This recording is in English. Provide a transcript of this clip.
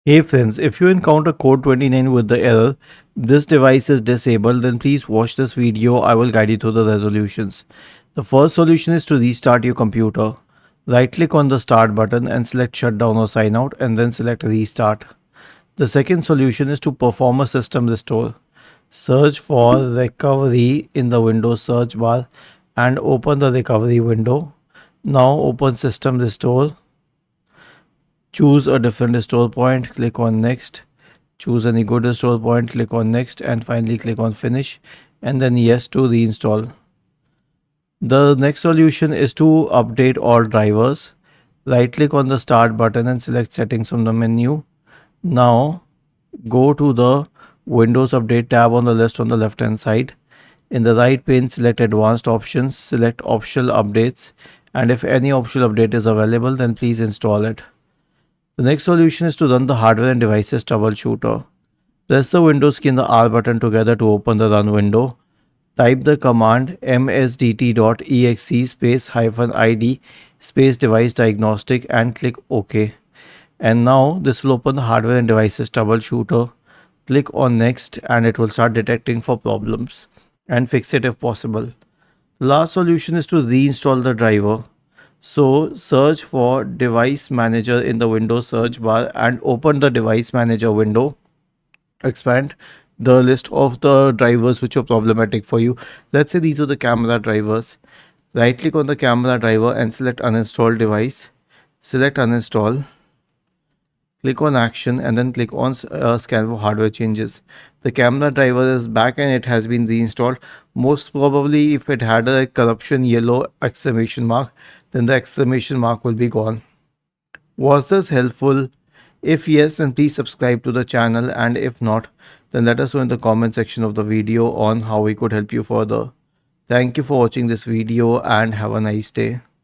Hey friends, if you encounter code 29 with the error, this device is disabled, then please watch this video. I will guide you through the resolutions. The first solution is to restart your computer. Right click on the start button and select shutdown or sign out and then select restart. The second solution is to perform a system restore. Search for recovery in the Windows search bar and open the recovery window. Now open system restore. Choose a different restore point, click on next. Choose any good restore point, click on next, and finally click on finish and then yes to reinstall. The next solution is to update all drivers. Right click on the start button and select settings from the menu. Now go to the Windows Update tab on the list on the left hand side. In the right pane, select advanced options, select optional updates, and if any optional update is available, then please install it. The next solution is to run the hardware and devices troubleshooter. Press the Windows key and the R button together to open the run window. Type the command msdt.exe space -id space device diagnostic and click OK. And now this will open the hardware and devices troubleshooter. Click on next and it will start detecting for problems and fix it if possible. The last solution is to reinstall the driver. So search for device manager in the Windows search bar and open the device manager window. Expand the list of the drivers which are problematic for you. Let's say these are the camera drivers. Right click on the camera driver and select uninstall device. Select uninstall. Click on action and then click on scan for hardware changes. The camera driver is back and it has been reinstalled. Most probably if it had a corruption yellow exclamation mark, then the exclamation mark will be gone. Was this helpful? If yes, then please subscribe to the channel, and if not, then let us know in the comment section of the video on how we could help you further. Thank you for watching this video and have a nice day.